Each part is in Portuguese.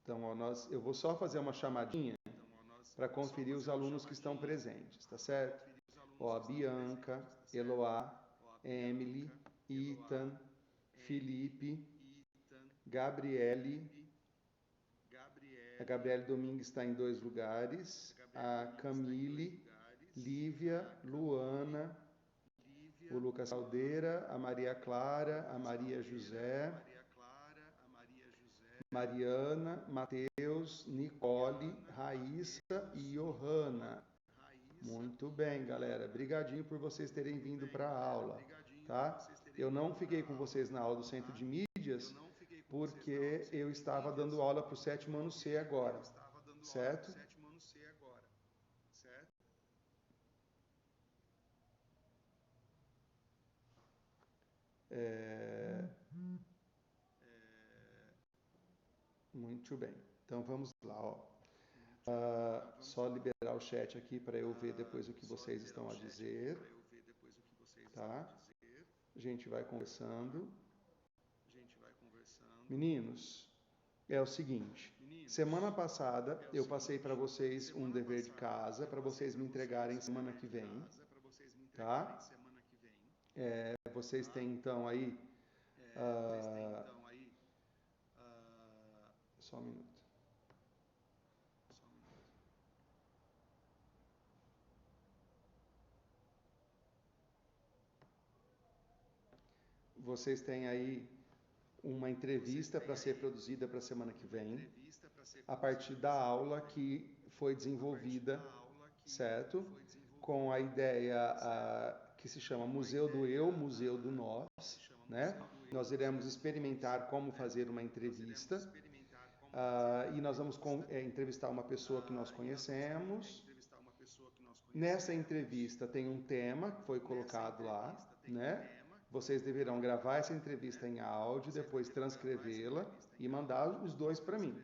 Então, ó, eu vou só fazer uma chamadinha para conferir os alunos que estão presentes, tá certo? Ó, a Bianca, Eloá, Emily, Ethan, Felipe, Gabriele. A Gabriele Domingues está em 2 lugares. A Camille, Lívia, Luana, o Lucas Caldeira, a Maria Clara, a Maria José, Mariana, Matheus, Nicole, Raíssa e Johanna. Muito bem, galera. Brigadinho por vocês terem vindo para a aula, tá? Eu não fiquei com vocês na aula do Centro de Mídias porque eu estava dando aula para o 7º ano C agora, certo? Muito bem. Então vamos lá, ó. Só liberar o chat aqui para eu ver depois o que vocês estão a dizer, tá? A gente vai conversando. Meninos, é o seguinte, semana passada eu passei para vocês um dever de casa para vocês me entregarem semana que vem, tá? Vocês têm então aí, só um minuto. Vocês têm aí uma entrevista para ser produzida para a semana que vem, a partir da aula que foi desenvolvida, certo? Com a ideia que se chama Museu do Eu, Museu do Nós, né? Nós iremos experimentar como fazer uma entrevista e nós vamos entrevistar uma pessoa que nós conhecemos. Nessa entrevista tem um tema que foi colocado lá, né? Vocês deverão gravar essa entrevista em áudio, depois transcrevê-la e mandar os dois para mim.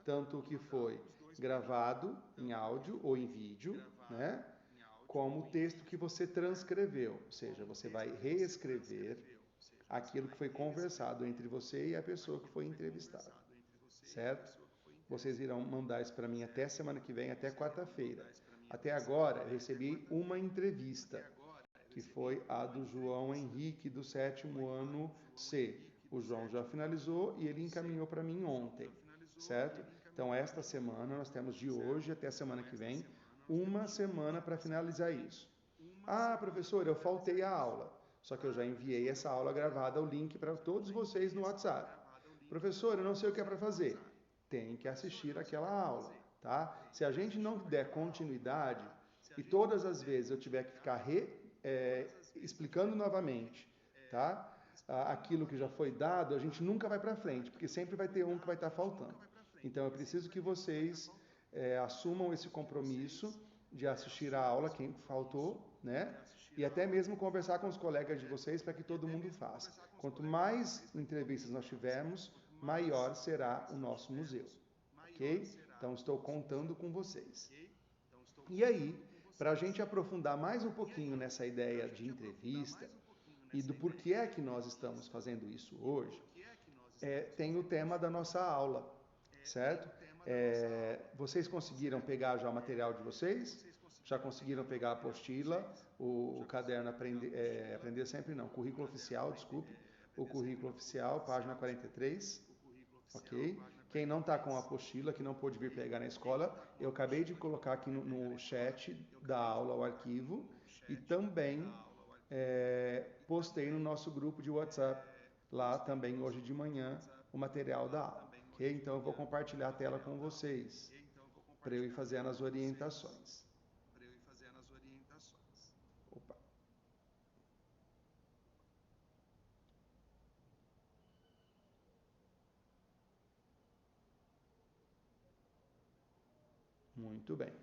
Tanto o que foi gravado em áudio ou em vídeo, né? Como o texto que você transcreveu. Ou seja, você vai reescrever aquilo que foi conversado entre você e a pessoa que foi entrevistada. Certo? Vocês irão mandar isso para mim até semana que vem, até quarta-feira. Até agora, eu recebi uma entrevista, que foi a do João Henrique, do 7º ano C. O João já finalizou e ele encaminhou para mim ontem, certo? Então, esta semana, nós temos de hoje até a semana que vem, uma semana para finalizar isso. Ah, professor, eu faltei a aula. Só que eu já enviei essa aula gravada, o link para todos vocês no WhatsApp. Professor, eu não sei o que é para fazer. Tem que assistir aquela aula, tá? Se a gente não der continuidade e todas as vezes eu tiver que ficar explicando novamente, tá? Aquilo que já foi dado, a gente nunca vai para frente, porque sempre vai ter um que vai estar faltando. Então, eu preciso que vocês assumam esse compromisso de assistir a aula, quem faltou, né? E até mesmo conversar com os colegas de vocês para que todo mundo faça. Quanto mais entrevistas nós tivermos, maior será o nosso museu, ok? Então, estou contando com vocês. E aí, para a gente aprofundar mais um pouquinho nessa ideia de entrevista e do porquê é que nós estamos fazendo isso hoje, tem o tema da nossa aula, certo? Vocês conseguiram pegar já o material de vocês? Já conseguiram pegar a apostila, o caderno Aprender Sempre não, currículo oficial, desculpe, o currículo oficial, página 43, ok? Quem não está com a apostila, que não pôde vir pegar na escola, eu acabei de colocar aqui no chat da aula o arquivo e também postei no nosso grupo de WhatsApp, lá também hoje de manhã, o material da aula, ok? Então eu vou compartilhar a tela com vocês, para eu ir fazendo as orientações. Opa. Muito bem.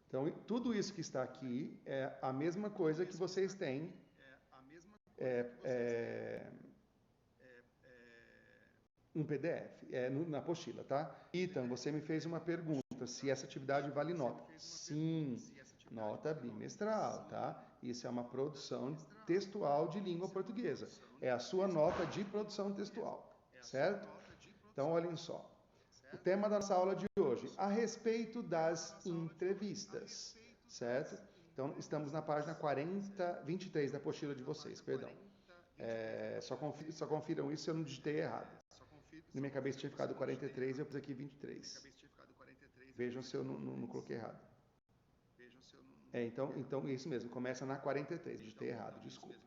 Então, tudo isso que está aqui é a mesma coisa que vocês têm um PDF, na apostila, tá? Ethan, você me fez uma pergunta, se essa atividade vale nota. Sim, nota bimestral, tá? Isso é uma produção textual de língua portuguesa. É a sua nota de produção textual, certo? Então, olhem só. O tema da nossa aula de hoje, a respeito das entrevistas, certo? Então, estamos na página 23 da apostila de vocês, perdão. Só confiram isso se eu não digitei errado. Na minha cabeça tinha ficado 43, eu pus aqui 23. Vejam se eu não coloquei errado. Então, isso mesmo, começa na 43, digitei errado, desculpa.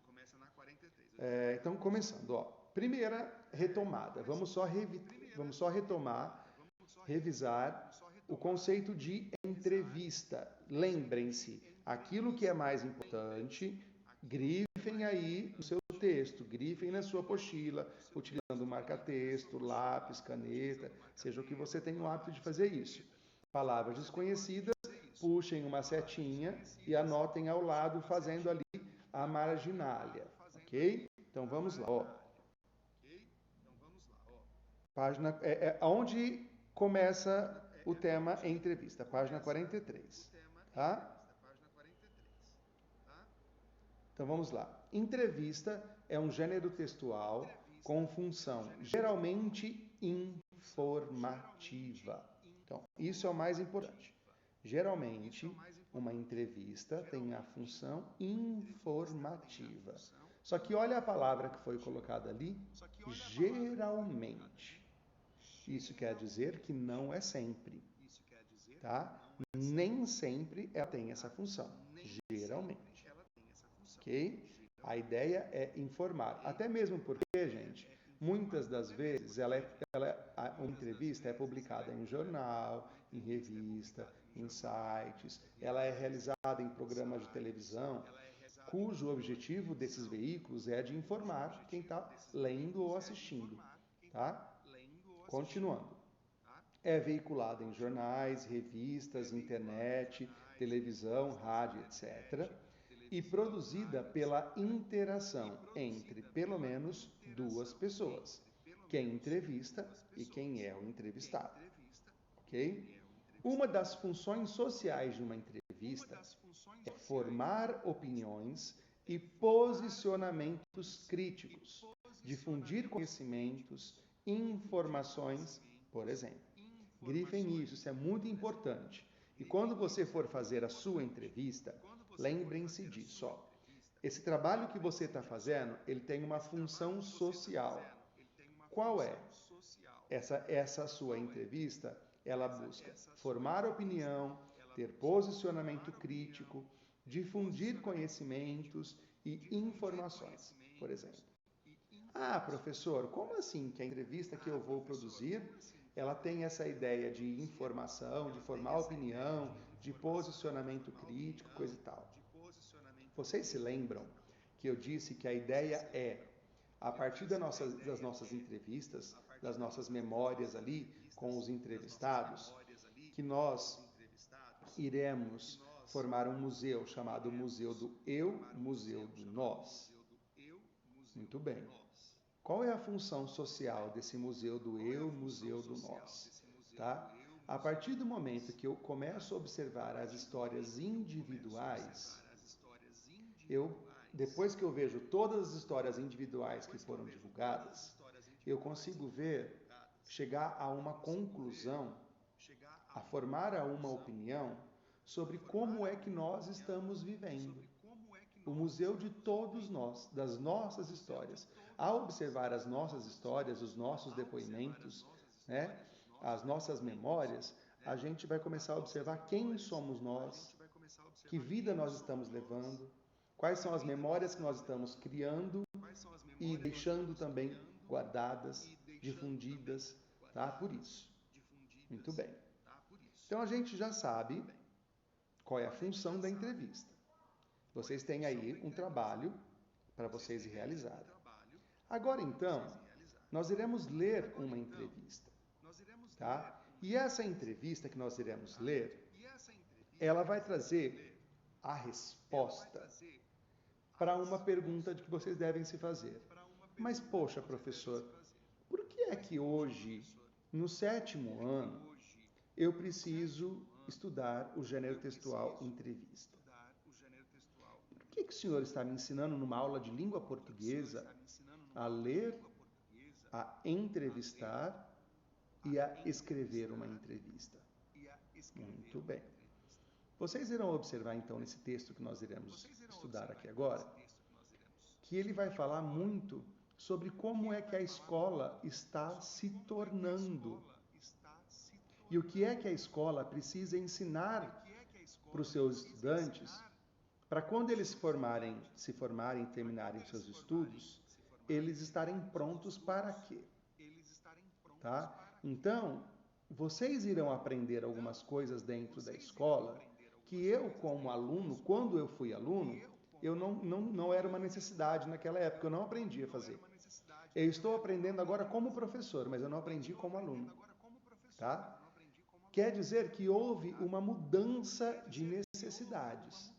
Então, começando, ó. Primeira retomada, vamos só revisar o conceito de entrevista. Lembrem-se, aquilo que é mais importante, grifem aí no seu texto, grifem na sua apostila, utilizando marca-texto, lápis, caneta, seja o que você tem o hábito de fazer isso. Palavras desconhecidas, puxem uma setinha e anotem ao lado, fazendo ali a marginalia, ok? Então vamos lá, ó. Página, onde começa o tema entrevista, página 43, tá? Então vamos lá. Entrevista é um gênero textual com função geralmente informativa. Então, isso é o mais importante. Geralmente, uma entrevista tem a função informativa. Só que olha a palavra que foi colocada ali, geralmente. Isso quer dizer que não é sempre, tá? Nem sempre ela tem essa função, geralmente. Ok? A ideia é informar. Até mesmo porque, gente, muitas das vezes uma entrevista é publicada em jornal, em revista, em sites, ela é realizada em programas de televisão, cujo objetivo desses veículos é de informar quem está lendo ou assistindo, tá? Continuando. É veiculada em jornais, revistas, internet, televisão, rádio, etc. E produzida pela interação entre pelo menos duas pessoas, quem entrevista e quem é o entrevistado. Ok? Uma das funções sociais de uma entrevista é formar opiniões e posicionamentos críticos, difundir conhecimentos, informações, por exemplo. Grifem isso é muito importante. E quando você for fazer a sua entrevista, lembrem-se disso. Ó. Esse trabalho que você está fazendo, ele tem uma função social. Qual é? Essa sua entrevista, ela busca formar opinião, ter posicionamento crítico, difundir conhecimentos e informações, por exemplo. Ah, professor, como assim que a entrevista que eu vou produzir, ela tem essa ideia de informação, de formar opinião, de posicionamento crítico, coisa e tal. Vocês se lembram que eu disse que a ideia é, a partir das nossas entrevistas, das nossas memórias ali com os entrevistados, que nós iremos formar um museu chamado Museu do Eu, Museu do Nós. Muito bem. Qual é a função social desse Museu do Eu, Museu do Nós? Tá? A partir do momento que eu começo a observar as histórias individuais, depois que eu vejo todas as histórias individuais que foram divulgadas, eu consigo chegar a uma conclusão, a formar uma opinião sobre como é que nós estamos vivendo. O museu de todos nós, das nossas histórias. Ao observar as nossas histórias, os nossos depoimentos, né, as nossas memórias, a gente vai começar a observar quem somos nós, que vida nós estamos levando, quais são as memórias que nós estamos criando e deixando também guardadas, difundidas, tá? Por isso. Muito bem. Então a gente já sabe qual é a função da entrevista. Vocês têm aí um trabalho para vocês realizarem. Agora, então, nós iremos ler uma entrevista, tá? E essa entrevista que nós iremos ler, ela vai trazer a resposta para uma pergunta que vocês devem se fazer. Mas, poxa, professor, por que é que hoje, no 7º ano, eu preciso estudar o gênero textual entrevista? Por que o senhor está me ensinando numa aula de língua portuguesa a ler, a entrevistar e a escrever uma entrevista. Muito bem. Vocês irão observar, então, nesse texto que nós iremos estudar aqui agora, que ele vai falar muito sobre como é que a escola está se tornando. E o que é que a escola precisa ensinar para os seus estudantes, para quando eles se formarem e terminarem seus estudos, eles estarem prontos para quê? Tá? Então, vocês irão aprender algumas coisas dentro da escola que eu, como aluno, quando eu fui aluno, eu não era uma necessidade naquela época, eu não aprendi a fazer. Eu estou aprendendo agora como professor, mas eu não aprendi como aluno. Tá? Quer dizer que houve uma mudança de necessidades.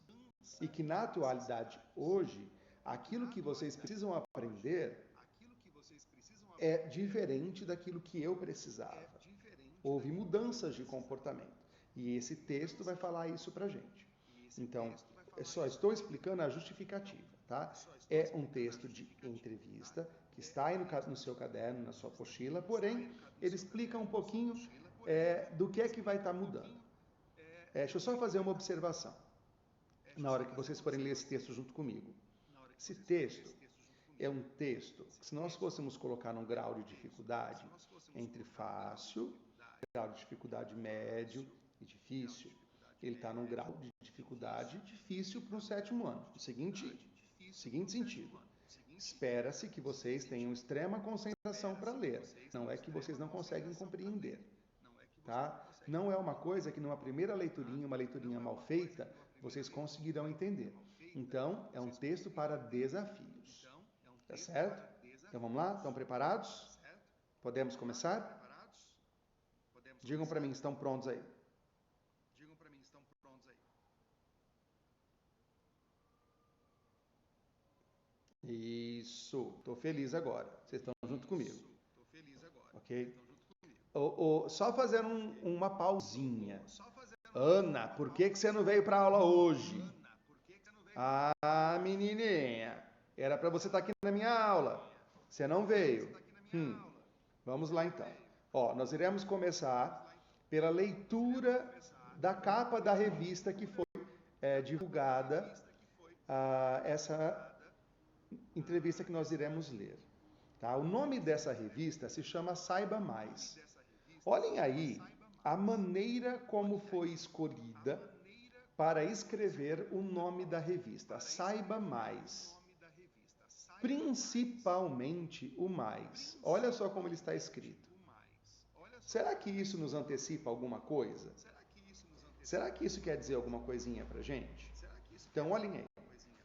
E que na atualidade, hoje, aquilo que vocês precisam aprender é diferente daquilo que eu precisava. Houve mudanças de comportamento. E esse texto vai falar isso pra gente. Então, eu só estou explicando a justificativa, tá? É um texto de entrevista que está aí no seu caderno, na sua apostila, porém, ele explica um pouquinho do que é que vai estar mudando. Deixa eu só fazer uma observação, na hora que vocês forem ler esse texto junto comigo. Esse texto é um texto que, se nós fôssemos colocar num grau de dificuldade entre fácil, grau de dificuldade médio e difícil, ele está num grau de dificuldade difícil para o 7º ano. No seguinte sentido, espera-se que vocês tenham extrema concentração para ler. Não é que vocês não conseguem compreender. Tá? Não é uma coisa que numa primeira leiturinha, uma leiturinha mal feita, vocês conseguirão entender. Então, é um texto para desafios. Tá certo? Então vamos lá? Estão preparados? Podemos começar? Digam para mim, estão prontos aí? Isso. Estou feliz agora. Vocês estão junto comigo. Ok? Só fazer uma pausinha. Ana, por que você não veio para a aula hoje? Ah, menininha, era para você estar aqui na minha aula. Você não veio. Vamos lá então. Nós iremos começar pela leitura da capa da revista que foi divulgada, essa entrevista que nós iremos ler. Tá? O nome dessa revista se chama Saiba Mais. Olhem aí a maneira como foi escolhida para escrever o nome da revista. Saiba Mais. Principalmente o mais. Olha só como ele está escrito. Será que isso nos antecipa alguma coisa? Será que isso quer dizer alguma coisinha pra gente? Então, olhem aí.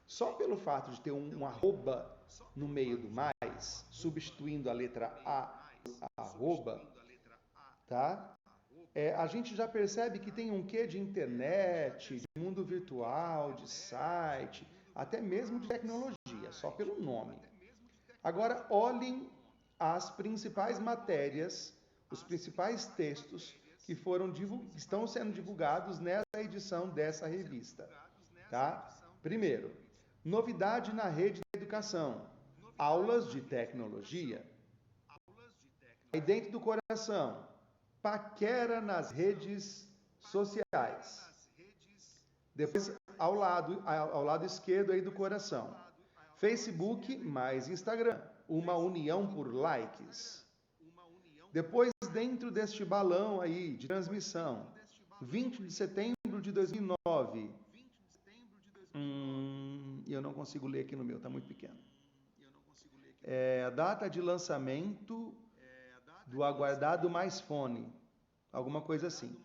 Só pelo fato de ter um arroba no meio do mais, substituindo a letra A por arroba, tá? A gente já percebe que tem um quê de internet, de mundo virtual, de site, até mesmo de tecnologia, só pelo nome. Agora, olhem as principais matérias, os principais textos que estão sendo divulgados nessa edição dessa revista. Tá? Primeiro, novidade na rede da educação, aulas de tecnologia. Aí dentro do coração, paquera nas redes sociais. Depois, ao lado esquerdo aí do coração, Facebook mais Instagram, uma união por likes. Depois, dentro deste balão aí de transmissão, 20 de setembro de 2009. Eu não consigo ler aqui no meu, está muito pequeno. A data de lançamento do aguardado mais fone, alguma coisa assim.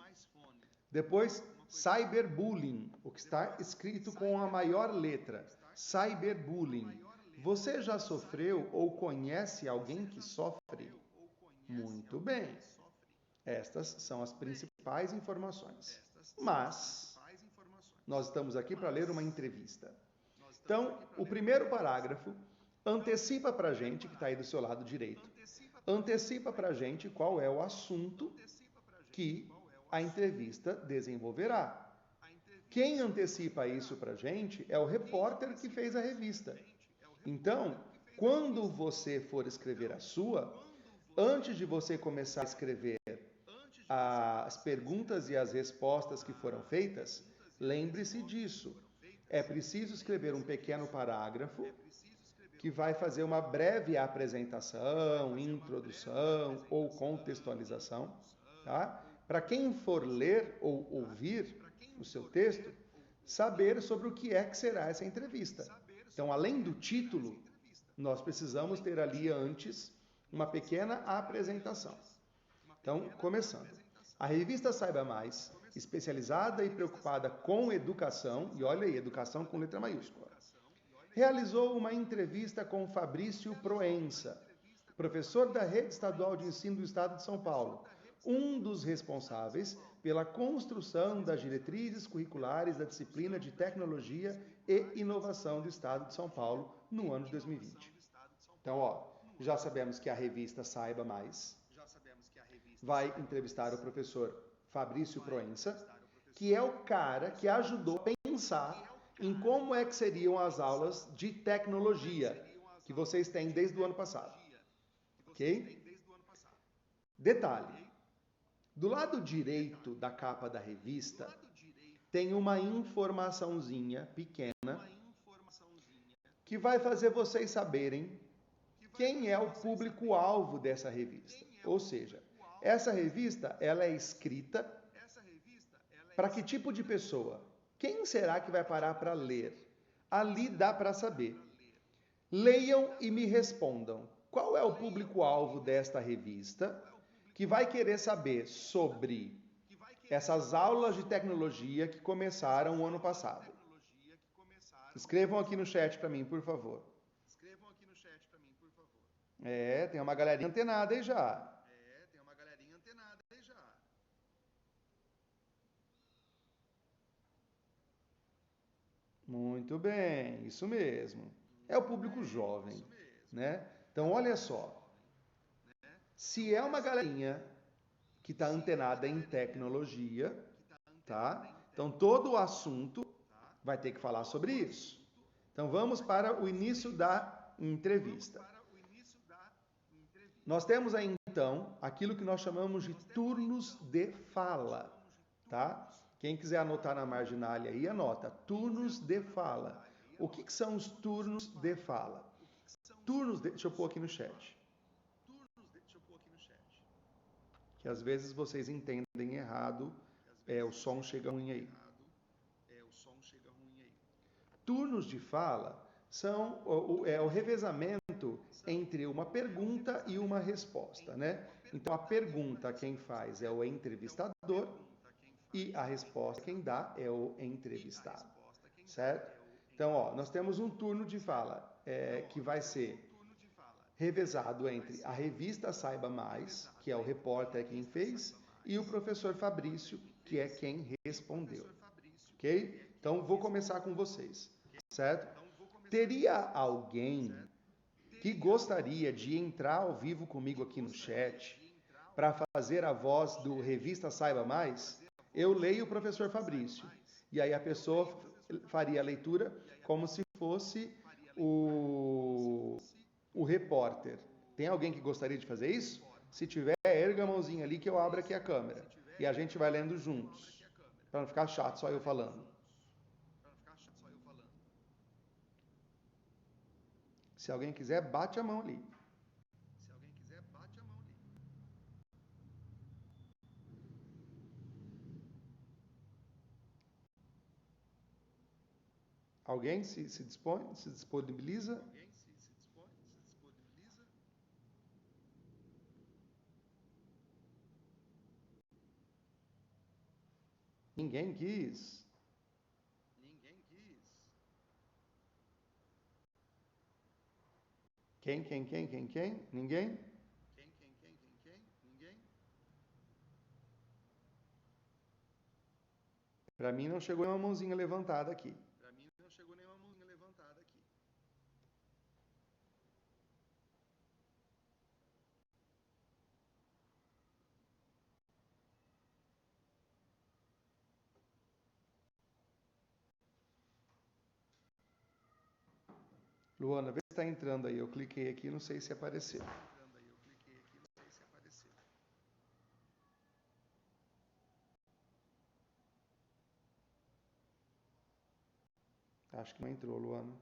Depois, cyberbullying, o que está escrito com a maior letra, cyberbullying. Você já sofreu ou conhece alguém que sofre? Muito bem. Estas são as principais informações. Mas, nós estamos aqui para ler uma entrevista. Então, o primeiro parágrafo antecipa para a gente, que está aí do seu lado direito, antecipa para a gente qual é o assunto que a entrevista desenvolverá. Quem antecipa isso para a gente é o repórter que fez a revista. Então, quando você for escrever a sua, antes de você começar a escrever as perguntas e as respostas que foram feitas, lembre-se disso. É preciso escrever um pequeno parágrafo que vai fazer uma breve apresentação, introdução ou contextualização, tá? Para quem for ler ou ouvir o seu texto, saber sobre o que é que será essa entrevista. Então, além do título, nós precisamos ter ali antes uma pequena apresentação. Então, começando. A revista Saiba Mais, especializada e preocupada com educação, e olha aí, educação com letra maiúscula, realizou uma entrevista com Fabrício Proença, professor da Rede Estadual de Ensino do Estado de São Paulo, um dos responsáveis pela construção das diretrizes curriculares da disciplina de Tecnologia e Inovação do Estado de São Paulo no ano de 2020. Então, já sabemos que a revista Saiba Mais vai entrevistar o professor Fabrício Proença, que é o cara que ajudou a pensar em como é que seriam as aulas de tecnologia que vocês têm desde o ano passado. Ok? Detalhe, do lado direito da capa da revista tem uma informaçãozinha pequena que vai fazer vocês saberem quem é o público-alvo dessa revista. Ou seja, essa revista ela é escrita para que tipo de pessoa? Quem será que vai parar para ler? Ali dá para saber. Leiam e me respondam. Qual é o público-alvo desta revista que vai querer saber sobre essas aulas de tecnologia que começaram o ano passado? Escrevam aqui no chat para mim, por favor. Tem uma galerinha antenada aí já. Muito bem, isso mesmo. É o público jovem, né? Então, olha só. Se é uma galerinha que está antenada em tecnologia, tá? Então, todo o assunto vai ter que falar sobre isso. Então, vamos para o início da entrevista. Nós temos aí, então, aquilo que nós chamamos de turnos de fala, tá? Quem quiser anotar na marginalia aí, anota. Turnos de fala. O que são os turnos de fala? Deixa eu pôr aqui no chat. Que às vezes vocês entendem errado, o som chega ruim aí. Turnos de fala são o revezamento entre uma pergunta e uma resposta, né? Então a pergunta quem faz é o entrevistador e a resposta quem dá é o entrevistado, certo? Então, nós temos um turno de fala que vai ser revezado entre a revista Saiba Mais, que é o repórter quem fez, e o professor Fabrício, que é quem respondeu, ok? Então, vou começar com vocês, certo? Teria alguém que gostaria de entrar ao vivo comigo aqui no chat para fazer a voz do Revista Saiba Mais? Eu leio o professor Fabrício. E aí a pessoa faria a leitura como se fosse o repórter. Tem alguém que gostaria de fazer isso? Se tiver, erga a mãozinha ali que eu abro aqui a câmera. E a gente vai lendo juntos. Para não ficar chato só eu falando. Se alguém quiser, bate a mão ali. Alguém se dispõe, se disponibiliza? Ninguém quis. Quem? Ninguém? Para mim não chegou nenhuma mãozinha levantada aqui. Luana, vê se está entrando aí. Eu cliquei aqui, não sei se apareceu. Acho que não entrou, Luana.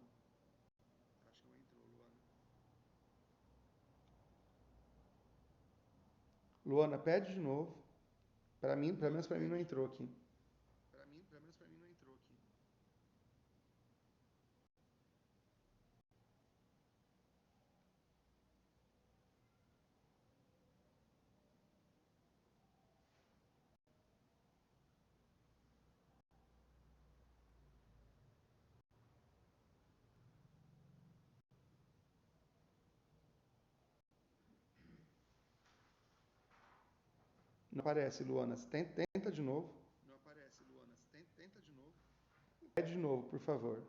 Luana, pede de novo. Pelo menos para mim não entrou aqui. Não aparece, Luana. Tenta de novo. Pede de novo, por favor.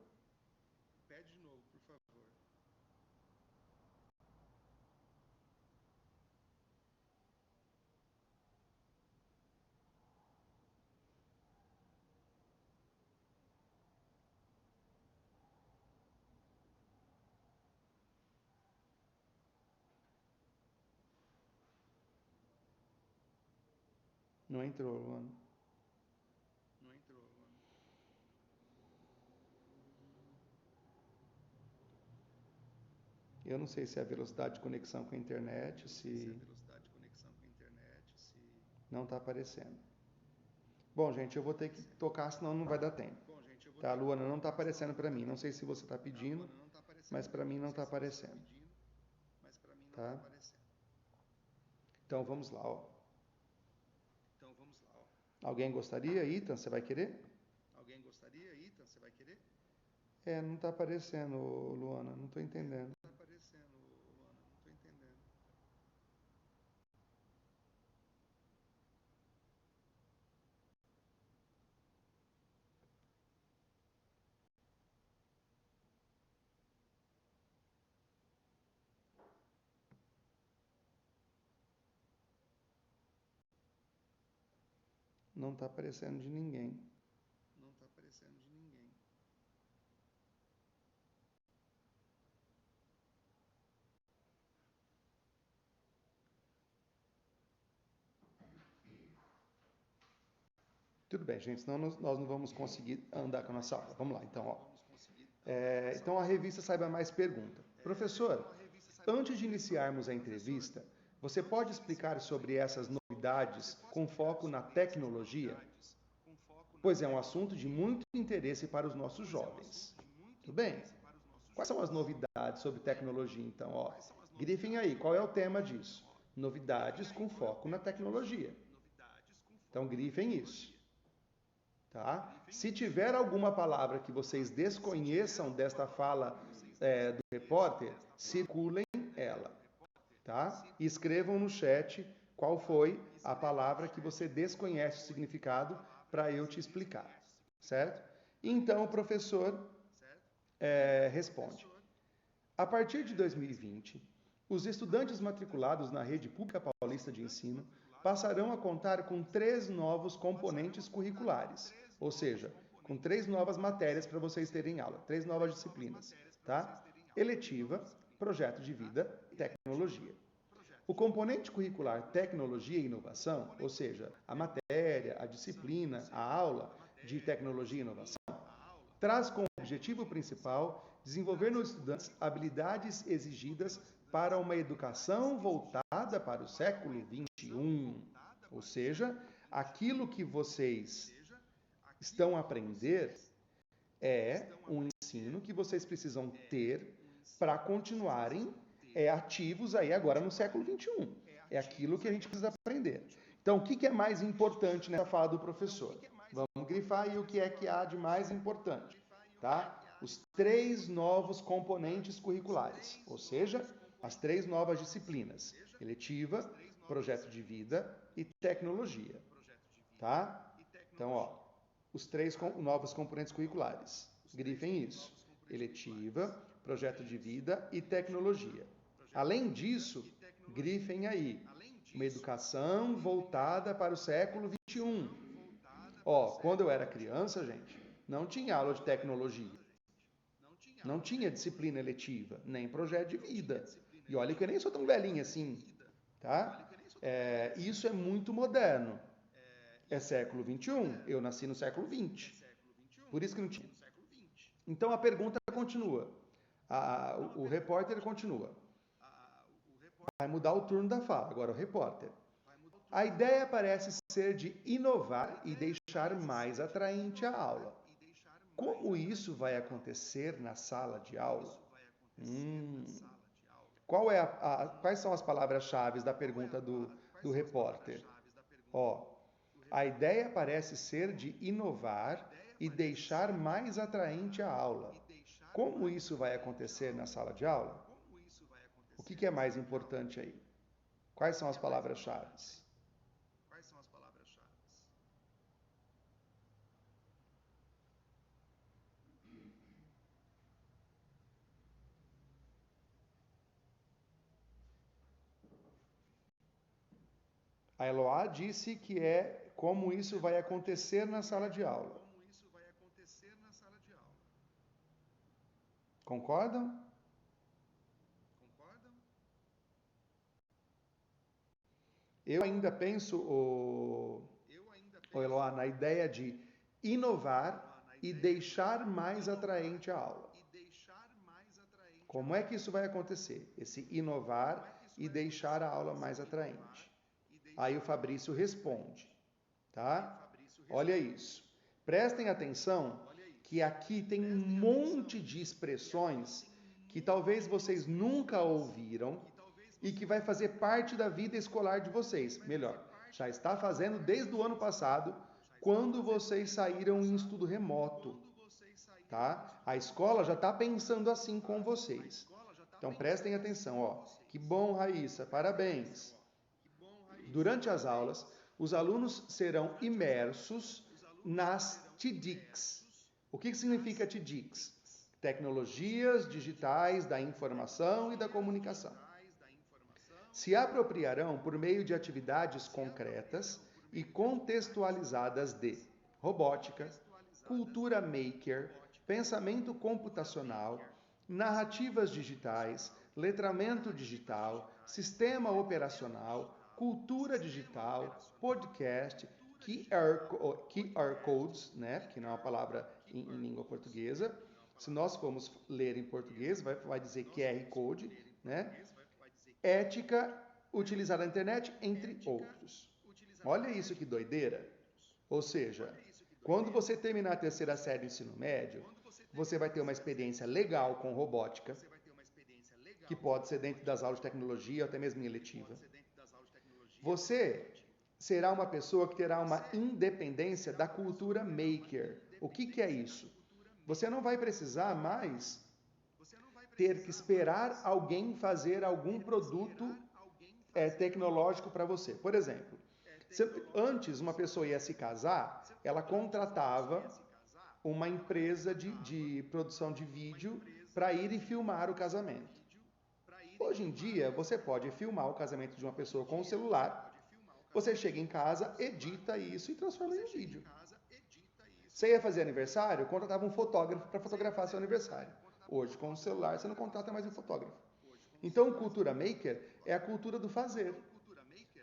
Não entrou, Luana. Eu não sei se é a velocidade de conexão com a internet, se não está aparecendo. Bom, gente, eu vou ter que tocar, senão não vai dar tempo. Tá, Luana, não está aparecendo para mim. Não sei se você está pedindo, mas para mim não está aparecendo. Tá? Então vamos lá, ó. Alguém gostaria? Ethan, você vai querer? Não está aparecendo, Luana. Não estou entendendo. Não está aparecendo de ninguém. Tudo bem, gente, senão nós não vamos conseguir andar com a nossa aula. Vamos lá, então, ó. Então a revista Saiba Mais pergunta: Professor, antes de iniciarmos a entrevista, você pode explicar sobre essas novidades com foco na tecnologia? Pois é um assunto de muito interesse para os nossos jovens. Tudo bem? Quais são as novidades sobre tecnologia, então? Ó, grifem aí, qual é o tema disso? Novidades com foco na tecnologia. Então, grifem isso. Tá? Se tiver alguma palavra que vocês desconheçam desta fala do repórter, circulem ela. Tá? E escrevam no chat qual foi a palavra que você desconhece o significado para eu te explicar. Certo? Então, o professor responde. A partir de 2020, os estudantes matriculados na rede pública paulista de ensino passarão a contar com 3 novos componentes curriculares, ou seja, com 3 novas matérias para vocês terem aula, 3 novas disciplinas, tá? Eletiva, projeto de vida e tecnologia. O componente curricular tecnologia e inovação, ou seja, a matéria, a disciplina, a aula de tecnologia e inovação, traz como objetivo principal desenvolver nos estudantes habilidades exigidas para uma educação voltada para o século XXI. Ou seja, aquilo que vocês estão a aprender é um ensino que vocês precisam ter para continuarem ativos aí agora no século XXI. É aquilo que a gente precisa aprender. Então, o que é mais importante nessa fala do professor? Vamos grifar aí o que é que há de mais importante, tá? Os 3 novos componentes curriculares, ou seja, as 3 novas disciplinas: eletiva, projeto de vida e tecnologia, tá? Então, ó, os 3 novos componentes curriculares. Grifem isso: eletiva, projeto de vida e tecnologia. Além disso, grifem aí: uma educação voltada para o século XXI. Ó, quando eu era criança, gente, não tinha aula de tecnologia. Não tinha disciplina eletiva, nem projeto de vida. E olha que eu nem sou tão velhinho assim, tá? Isso é muito moderno. É século XXI. Eu nasci no século XX. Por isso que não tinha. Então a pergunta continua. O repórter continua. Vai mudar o turno da fala, agora o repórter. A ideia parece ser de inovar e deixar mais atraente a aula. Como isso vai acontecer na sala de aula? Quais são as palavras-chave da pergunta do repórter? A ideia parece ser de inovar e deixar mais atraente a aula. Como isso vai acontecer na sala de aula? O que é mais importante aí? Quais são as palavras-chave? A Eloá disse que é como isso vai acontecer na sala de aula. Concordam? Eu ainda penso, Eloá, na ideia de inovar e deixar mais atraente a aula. Como é que isso vai acontecer? Esse inovar e deixar a aula mais atraente. Aí o Fabrício responde, tá? Olha isso. Prestem atenção que aqui tem um monte de expressões que talvez vocês nunca ouviram e que vai fazer parte da vida escolar de vocês. Melhor, já está fazendo desde o ano passado, quando vocês saíram em estudo remoto, tá? A escola já está pensando assim com vocês. Então prestem atenção, ó. Que bom, Raíssa, parabéns. Durante as aulas, os alunos serão imersos nas TDICs. O que significa TDICs? Tecnologias digitais da informação e da comunicação. Se apropriarão por meio de atividades concretas e contextualizadas de robótica, cultura maker, pensamento computacional, narrativas digitais, letramento digital, sistema operacional, cultura digital, podcast, QR codes, né, que não é uma palavra em língua portuguesa. Se nós formos ler em português, vai dizer QR code, né? Ética, utilizar a internet, entre outros. Olha isso que doideira. Ou seja, quando você terminar a terceira série do ensino médio, você vai ter uma experiência legal com robótica, que pode ser dentro das aulas de tecnologia ou até mesmo em eletiva. Você será uma pessoa que terá uma independência da cultura maker. O que é isso? Você não vai precisar mais ter que esperar alguém fazer algum produto tecnológico para você. Por exemplo, antes uma pessoa ia se casar, ela contratava uma empresa de produção de vídeo para ir e filmar o casamento. Hoje em dia, você pode filmar o casamento de uma pessoa com o celular, você chega em casa, edita isso e transforma em um vídeo. Você ia fazer aniversário, contratava um fotógrafo para fotografar seu aniversário. Hoje, com o celular, você não contrata mais um fotógrafo. Então, cultura maker é a cultura do fazer.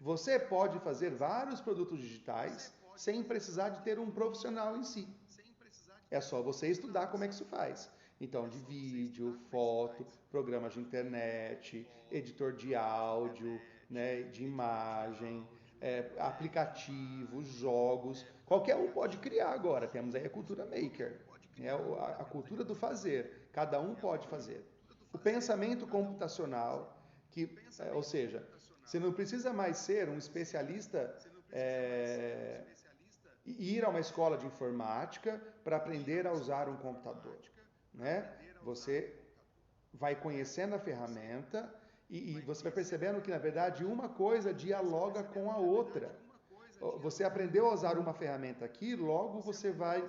Você pode fazer vários produtos digitais sem precisar de ter um profissional em si. É só você estudar como é que isso faz. Então, de vídeo, foto, programas de internet, editor de áudio, né, de imagem, aplicativos, jogos. Qualquer um pode criar agora. Temos aí a cultura maker, né, a cultura do fazer. Cada um pode fazer. O pensamento computacional, ou seja, você não precisa mais ser um especialista ir a uma escola de informática para aprender a usar um computador, né? Você vai conhecendo a ferramenta e você vai percebendo que, na verdade, uma coisa dialoga com a outra. Você aprendeu a usar uma ferramenta aqui, logo você vai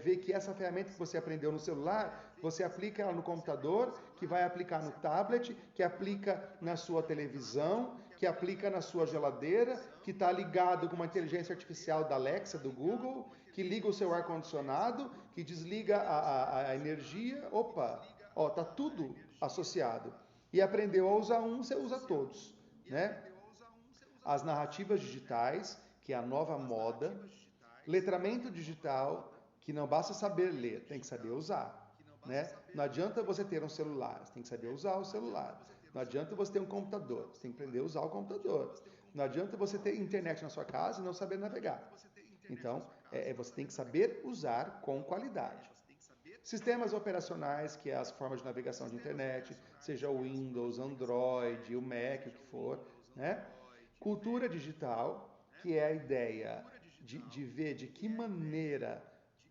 ver que essa ferramenta que você aprendeu no celular, você aplica ela no computador, que vai aplicar no tablet, que aplica na sua televisão, que aplica na sua geladeira, que está ligado com uma inteligência artificial da Alexa, do Google, que liga o seu ar-condicionado, que desliga a energia. Opa, tá tudo associado. E aprendeu a usar um, você usa todos, né? As narrativas digitais, que é a nova moda, letramento digital, que não basta saber ler, tem que saber usar, né? Não adianta você ter um celular, você tem que saber usar o celular. Não adianta você ter um computador, você tem que aprender a usar o computador. Não adianta você ter internet na sua casa e não saber navegar. Então, você tem que saber usar com qualidade. Sistemas operacionais, que é as formas de navegação de internet, seja o Windows, Android, o Mac, o que for, né? Cultura digital, que é a ideia de ver de que maneira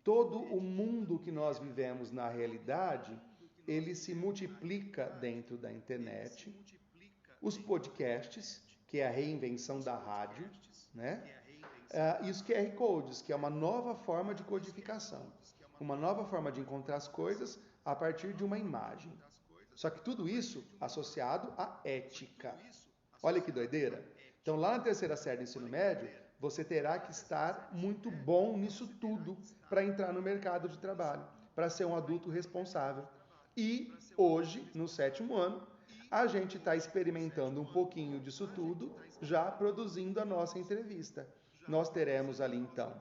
todo o mundo que nós vivemos na realidade, ele se multiplica dentro da internet. Os podcasts, que é a reinvenção da rádio, né? E os QR Codes, que é uma nova forma de codificação, uma nova forma de encontrar as coisas a partir de uma imagem. Só que tudo isso associado à ética. Olha que doideira. Então, lá na terceira série do ensino médio, você terá que estar muito bom nisso tudo para entrar no mercado de trabalho, para ser um adulto responsável. E hoje, no sétimo ano, a gente está experimentando um pouquinho disso tudo, já produzindo a nossa entrevista. Nós teremos ali, então,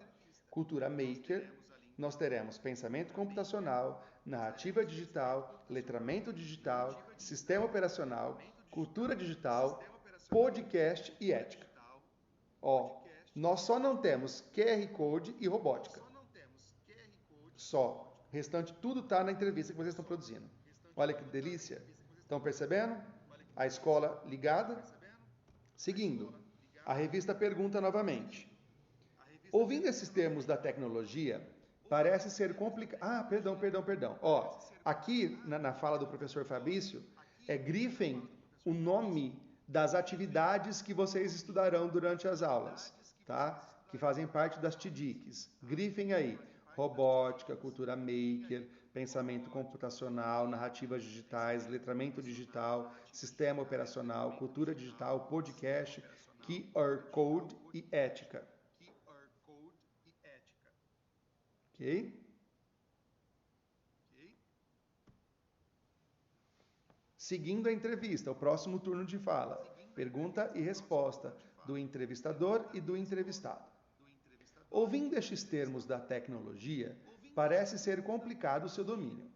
cultura maker, nós teremos pensamento computacional, narrativa digital, letramento digital, sistema operacional, cultura digital, podcast e ética. Ó, nós só não temos QR Code e robótica. Só. O restante tudo está na entrevista que vocês estão produzindo. Olha que delícia. Estão percebendo? A escola ligada? Seguindo, a revista pergunta novamente. Ouvindo esses termos da tecnologia, parece ser complicado. Perdão. Ó, aqui na fala do professor Fabrício, grifem o nome das atividades que vocês estudarão durante as aulas, tá? Que fazem parte das TDICs. Grifem aí: robótica, cultura maker, pensamento computacional, narrativas digitais, letramento digital, sistema operacional, cultura digital, podcast, QR Code e ética. Ok? Seguindo a entrevista, o próximo turno de fala, pergunta e resposta do entrevistador e do entrevistado. Ouvindo estes termos da tecnologia, parece ser complicado o seu domínio.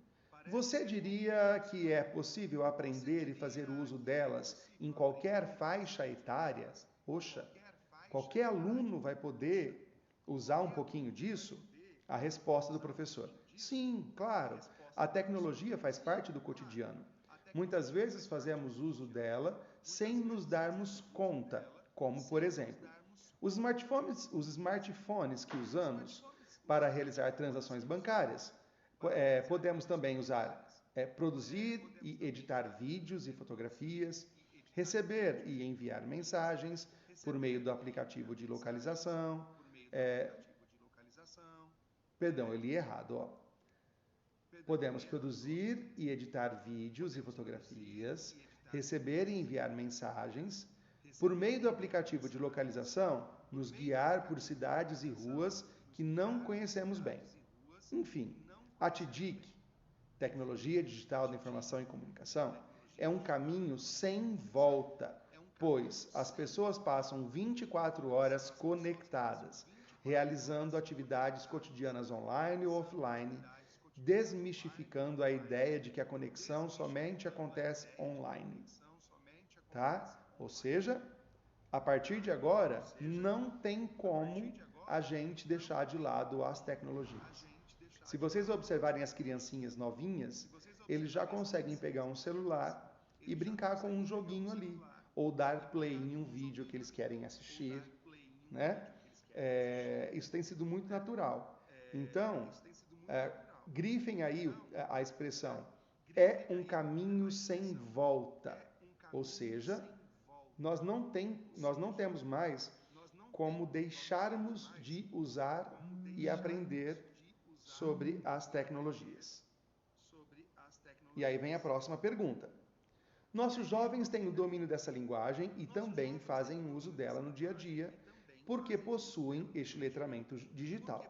Você diria que é possível aprender e fazer uso delas em qualquer faixa etária? Poxa, qualquer aluno vai poder usar um pouquinho disso? A resposta do professor: sim, claro. A tecnologia faz parte do cotidiano. Muitas vezes fazemos uso dela sem nos darmos conta, como por exemplo, os smartphones que usamos para realizar transações bancárias. Podemos também usar, produzir e editar vídeos e fotografias, receber e enviar mensagens por meio do aplicativo de localização. Perdão, eu li errado, ó. Podemos produzir e editar vídeos e fotografias, receber e enviar mensagens, por meio do aplicativo de localização, nos guiar por cidades e ruas que não conhecemos bem. Enfim, a TDIC, Tecnologia Digital da Informação e Comunicação, é um caminho sem volta, pois as pessoas passam 24 horas conectadas, realizando atividades cotidianas online ou offline, desmistificando a ideia de que a conexão somente acontece online, tá? Ou seja, a partir de agora, não tem como a gente deixar de lado as tecnologias. Se vocês observarem as criancinhas novinhas, eles já conseguem pegar um celular e brincar com um joguinho ali, ou dar play em um vídeo que eles querem assistir, né? Isso tem sido muito natural. Então, grifem aí a expressão: é um caminho sem volta. Ou seja, nós não temos mais como deixarmos de usar e aprender sobre as tecnologias. E aí vem a próxima pergunta. Nossos jovens têm o domínio dessa linguagem e também fazem uso dela no dia a dia, porque possuem este letramento digital.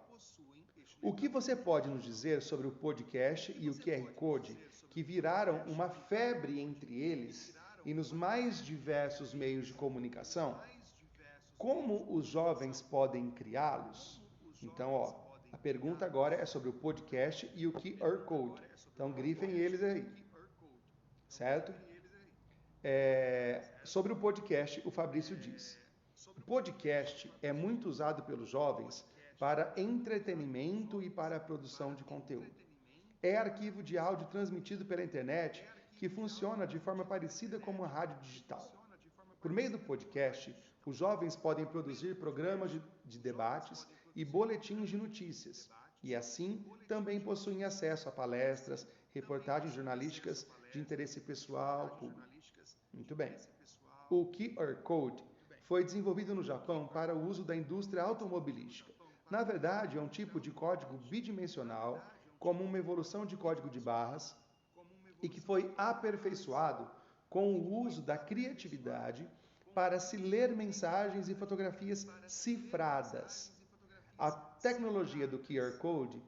O que você pode nos dizer sobre o podcast e o QR Code, que viraram uma febre entre eles e nos mais diversos meios de comunicação? Como os jovens podem criá-los? Então, A pergunta agora é sobre o podcast e o QR Code. Então, grifem eles aí, certo? Sobre o podcast, o Fabrício diz: o podcast é muito usado pelos jovens para entretenimento e para a produção de conteúdo. É arquivo de áudio transmitido pela internet que funciona de forma parecida com uma rádio digital. Por meio do podcast, os jovens podem produzir programas de debates e boletins de notícias, e assim também possuem acesso a palestras, reportagens jornalísticas de interesse pessoal público. Muito bem. O QR Code foi desenvolvido no Japão para o uso da indústria automobilística. Na verdade, é um tipo de código bidimensional, como uma evolução de código de barras, e que foi aperfeiçoado com o uso da criatividade para se ler mensagens e fotografias cifradas. A tecnologia do QR Code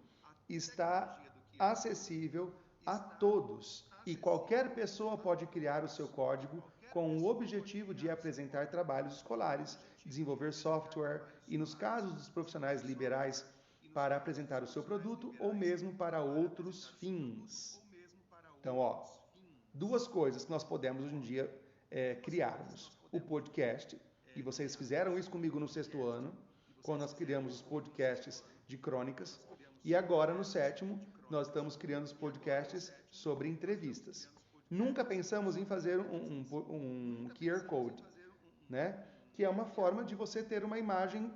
está acessível a todos e qualquer pessoa pode criar o seu código com o objetivo de apresentar trabalhos escolares, desenvolver software e, nos casos dos profissionais liberais, para apresentar o seu produto ou mesmo para outros fins. Então, duas coisas que nós podemos hoje em dia criarmos. O podcast, e vocês fizeram isso comigo no 6º ano, quando nós criamos os podcasts de crônicas, e agora no 7º nós estamos criando os podcasts sobre entrevistas. Nunca pensamos em fazer um QR Code, né? Que é uma forma de você ter uma imagem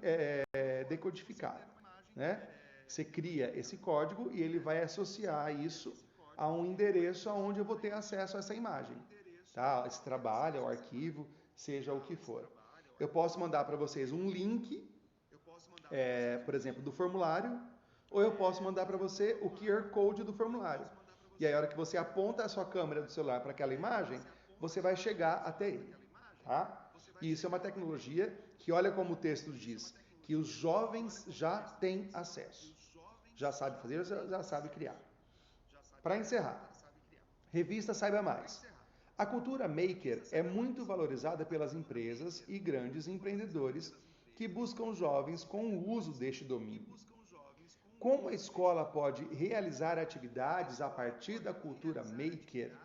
decodificada, né? Você cria esse código e ele vai associar isso a um endereço onde eu vou ter acesso a essa imagem, tá? Esse trabalho, o arquivo, seja o que for. Eu posso mandar para vocês um link, por exemplo, do formulário, ou eu posso mandar para você o QR Code do formulário. E aí, a hora que você aponta a sua câmera do celular para aquela imagem, você vai chegar até ele, tá? E isso é uma tecnologia que, olha como o texto diz, que os jovens já têm acesso. Já sabe fazer, já sabe criar. Para encerrar, revista Saiba Mais. A cultura maker é muito valorizada pelas empresas e grandes empreendedores que buscam jovens com o uso deste domínio. Como a escola pode realizar atividades a partir da cultura maker?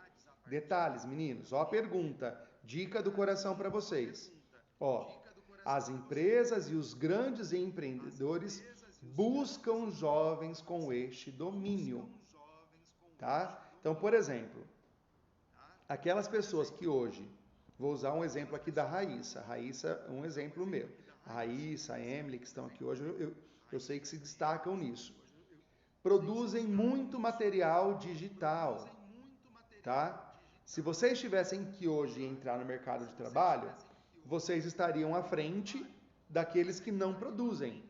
Detalhes, meninos. A pergunta, dica do coração para vocês. As empresas e os grandes empreendedores buscam jovens com este domínio, tá? Então, por exemplo, aquelas pessoas que hoje, vou usar um exemplo aqui da Raíssa. Raíssa é um exemplo meu. A Raíssa, a Emily, que estão aqui hoje, eu sei que se destacam nisso. Produzem muito material digital, tá? Se vocês tivessem que hoje entrar no mercado de trabalho, vocês estariam à frente daqueles que não produzem,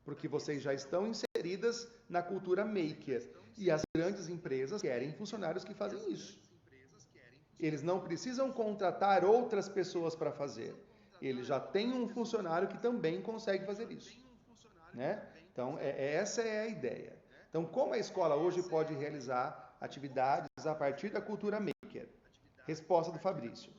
porque vocês já estão inseridas na cultura maker e as grandes empresas querem funcionários que fazem isso. Eles não precisam contratar outras pessoas para fazer. Eles já têm um funcionário que também consegue fazer isso, né? Então, essa é a ideia. Então, como a escola hoje pode realizar atividades a partir da cultura maker? Resposta do Fabrício.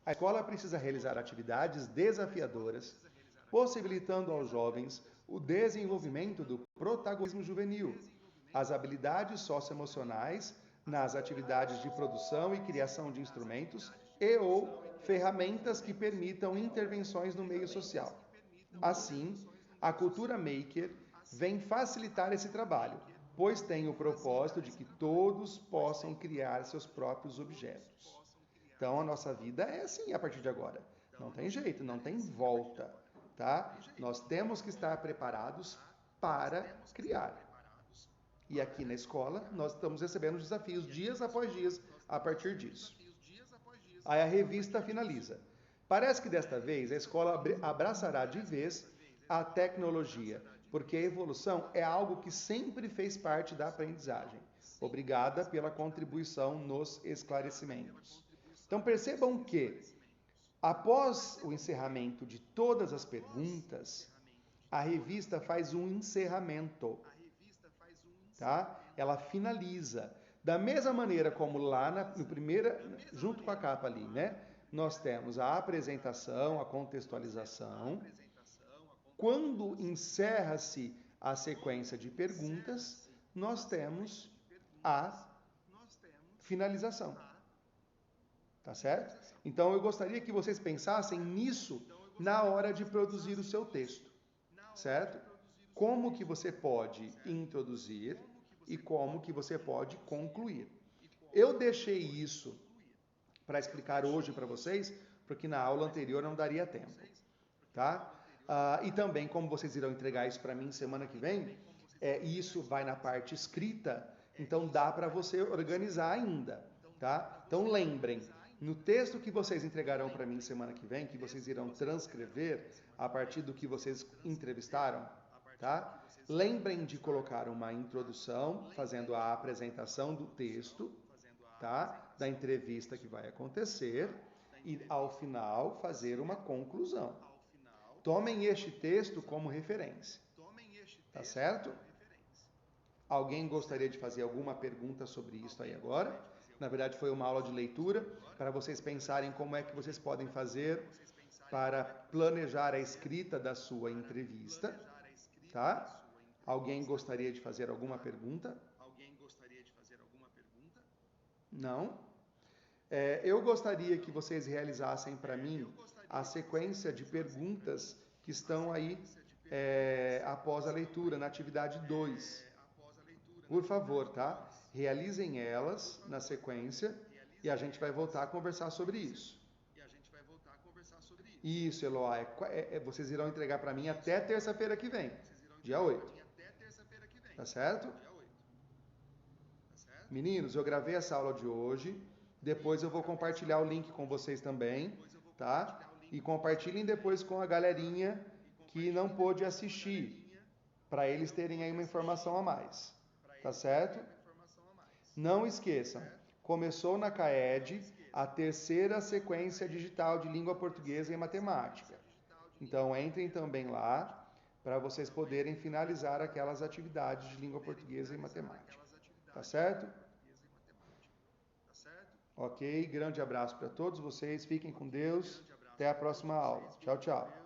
A escola precisa realizar atividades desafiadoras, possibilitando aos jovens o desenvolvimento do protagonismo juvenil, as habilidades socioemocionais nas atividades de produção e criação de instrumentos e ou ferramentas que permitam intervenções no meio social. Assim, a cultura maker vem facilitar esse trabalho, pois tem o propósito de que todos possam criar seus próprios objetos. Então, a nossa vida é assim a partir de agora. Não tem jeito, não tem volta, tá? Nós temos que estar preparados para criar. E aqui na escola, nós estamos recebendo desafios dias após dias a partir disso. Aí a revista finaliza. Parece que desta vez a escola abraçará de vez a tecnologia, porque a evolução é algo que sempre fez parte da aprendizagem. Obrigada pela contribuição nos esclarecimentos. Então percebam que, após o encerramento de todas as perguntas, a revista faz um encerramento, tá? Ela finaliza. Da mesma maneira como lá no primeira, junto com a capa ali, né? Nós temos a apresentação, a contextualização. Quando encerra-se a sequência de perguntas, nós temos a finalização. Tá certo? Então, eu gostaria que vocês pensassem nisso na hora de produzir o seu texto. Certo? Como que você pode introduzir e como que você pode concluir. Eu deixei isso para explicar hoje para vocês, porque na aula anterior não daria tempo. Tá? E também, como vocês irão entregar isso para mim semana que vem, isso vai na parte escrita, então dá para você organizar ainda. Tá? Então lembrem, no texto que vocês entregarão para mim semana que vem, que vocês irão transcrever a partir do que vocês entrevistaram, tá? Lembrem de colocar uma introdução, fazendo a apresentação do texto, tá? Da entrevista que vai acontecer, e ao final fazer uma conclusão. Tomem este texto como referência. Tá certo? Alguém gostaria de fazer alguma pergunta sobre isso aí agora? Na verdade, foi uma aula de leitura para vocês pensarem como é que vocês podem fazer para planejar a escrita da sua entrevista, tá? Alguém gostaria de fazer alguma pergunta? Não? Eu gostaria que vocês realizassem para mim a sequência de perguntas que estão aí após a leitura, na atividade 2. Por favor, tá? Realizem elas na sequência e a gente vai voltar a conversar sobre isso. Isso, Eloá. Vocês irão entregar para mim até terça-feira que vem, dia 8. Tá certo? Meninos, eu gravei essa aula de hoje. Depois eu vou compartilhar o link com vocês também, tá? E compartilhem depois com a galerinha que não pôde assistir, para eles terem aí uma informação a mais. Tá certo? Não esqueçam, começou na CAED a terceira sequência digital de língua portuguesa e matemática. Então, entrem também lá para vocês poderem finalizar aquelas atividades de língua portuguesa e matemática. Tá certo? Ok, grande abraço para todos vocês, fiquem com Deus, até a próxima aula. Tchau, tchau.